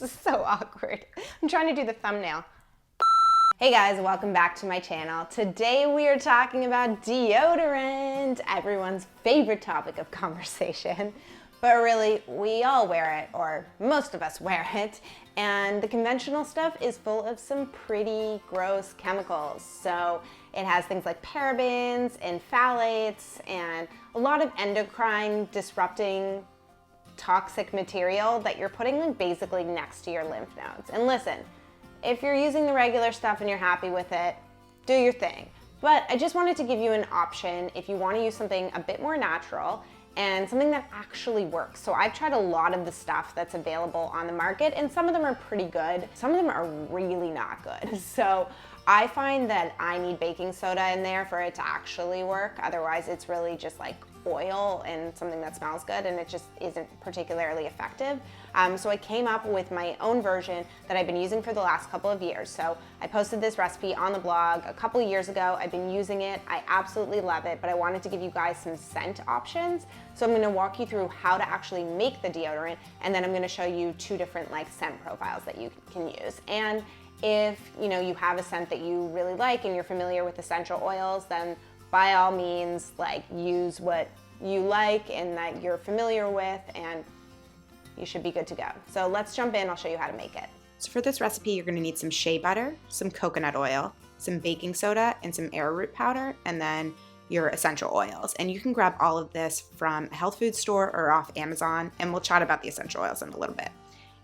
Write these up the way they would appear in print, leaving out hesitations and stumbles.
This is so awkward. I'm trying to do the thumbnail. Hey guys, welcome back to my channel. Today we are talking about deodorant, everyone's favorite topic of conversation. But really, we all wear it, or most of us wear it, and the conventional stuff is full of some pretty gross chemicals. So it has things like parabens and phthalates and a lot of endocrine disrupting toxic material that you're putting basically next to your lymph nodes. And listen, if you're using the regular stuff and you're happy with it, do your thing. But I just wanted to give you an option if you want to use something a bit more natural and something that actually works. So I've tried a lot of the stuff that's available on the market, and some of them are pretty good. Some of them are really not good. So I find that I need baking soda in there for it to actually work. Otherwise, it's really just like oil and something that smells good, and it just isn't particularly effective. So I came up with my own version that I've been using for the last couple of years. So I posted this recipe on the blog a couple of years ago. I've been using it. I absolutely love it, but I wanted to give you guys some scent options. So I'm gonna walk you through how to actually make the deodorant, and then I'm gonna show you two different like scent profiles that you can use. And if you have a scent that you really like and you're familiar with essential oils, then by all means, like, use what you like and that you're familiar with, and you should be good to go. So let's jump in, I'll show you how to make it. So for this recipe, you're gonna need some shea butter, some coconut oil, some baking soda, and some arrowroot powder, and then your essential oils. And you can grab all of this from a health food store or off Amazon, and we'll chat about the essential oils in a little bit.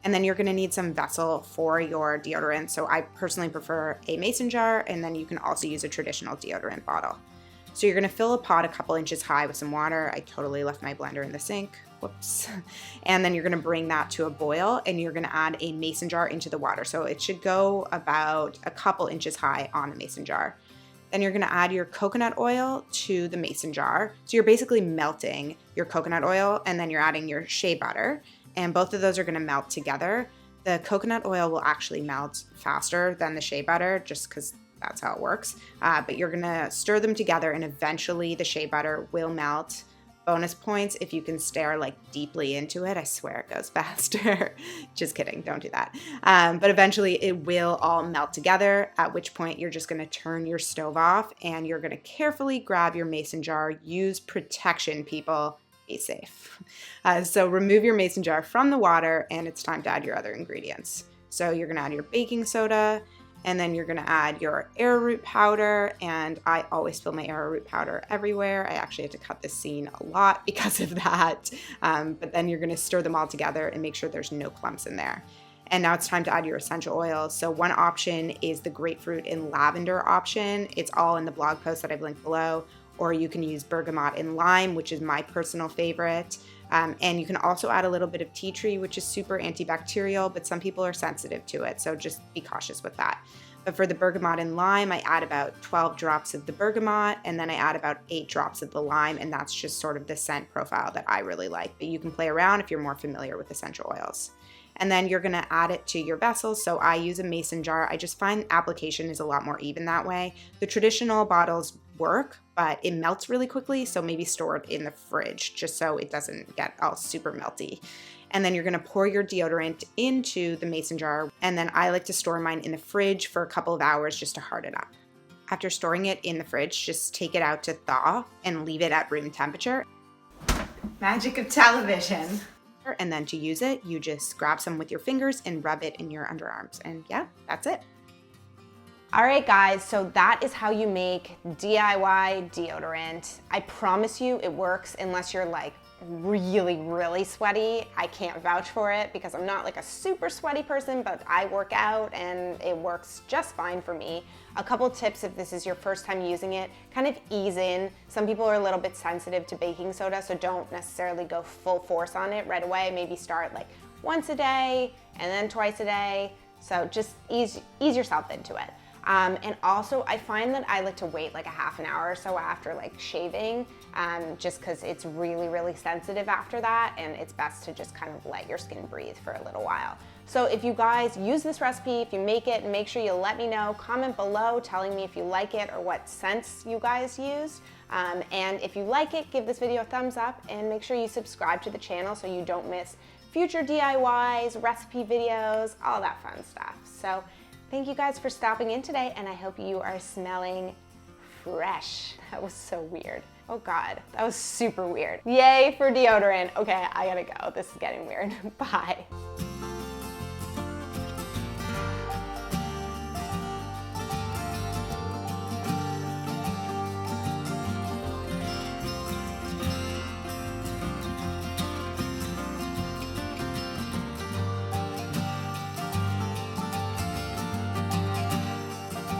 And then you're gonna need some vessel for your deodorant. So I personally prefer a mason jar, and then you can also use a traditional deodorant bottle. So you're gonna fill a pot a couple inches high with some water. I totally left my blender in the sink, whoops. And then you're gonna bring that to a boil, and you're gonna add a mason jar into the water. So it should go about a couple inches high on a mason jar. Then you're gonna add your coconut oil to the mason jar. So you're basically melting your coconut oil, and then you're adding your shea butter, and both of those are gonna melt together. The coconut oil will actually melt faster than the shea butter, just because that's how it works. But you're gonna stir them together, and eventually the shea butter will melt. Bonus points if you can stare like deeply into it. I swear it goes faster. Just kidding, don't do that. But eventually it will all melt together, at which point you're just gonna turn your stove off, and you're gonna carefully grab your mason jar. Use protection, people. Be safe. So remove your mason jar from the water, and it's time to add your other ingredients. So you're gonna add your baking soda, and then you're gonna add your arrowroot powder, and I always fill my arrowroot powder everywhere. I actually had to cut this scene a lot because of that. But then you're gonna stir them all together and make sure there's no clumps in there. And now it's time to add your essential oils. So one option is the grapefruit and lavender option. It's all in the blog post that I've linked below. Or you can use bergamot and lime, which is my personal favorite. And you can also add a little bit of tea tree, which is super antibacterial, but some people are sensitive to it, so just be cautious with that. But for the bergamot and lime, I add about 12 drops of the bergamot, and then I add about 8 drops of the lime, and that's just sort of the scent profile that I really like. But you can play around if you're more familiar with essential oils. And then you're gonna add it to your vessel. So I use a mason jar. I just find application is a lot more even that way. The traditional bottles work, but it melts really quickly, so maybe store it in the fridge just so it doesn't get all super melty. And then you're gonna pour your deodorant into the mason jar, and then I like to store mine in the fridge for a couple of hours just to harden up. After storing it in the fridge, just take it out to thaw and leave it at room temperature. Magic of television. And then to use it, you just grab some with your fingers and rub it in your underarms. And yeah, that's it. All right, guys, so that is how you make DIY deodorant. I promise you it works unless you're like really, really sweaty. I can't vouch for it because I'm not like a super sweaty person, but I work out and it works just fine for me. A couple tips if this is your first time using it, kind of ease in. Some people are a little bit sensitive to baking soda, so don't necessarily go full force on it right away. Maybe start like once a day and then twice a day. So just ease yourself into it. And also I find that I like to wait like a half an hour or so after like shaving, just because it's really, really sensitive after that, and it's best to just kind of let your skin breathe for a little while. So if you guys use this recipe, if you make it, make sure you let me know. Comment below telling me if you like it or what scents you guys use. And if you like it, give this video a thumbs up and make sure you subscribe to the channel so you don't miss future DIYs, recipe videos, all that fun stuff. So thank you guys for stopping in today, and I hope you are smelling fresh. That was so weird. Oh God, that was super weird. Yay for deodorant. Okay, I gotta go. This is getting weird. Bye.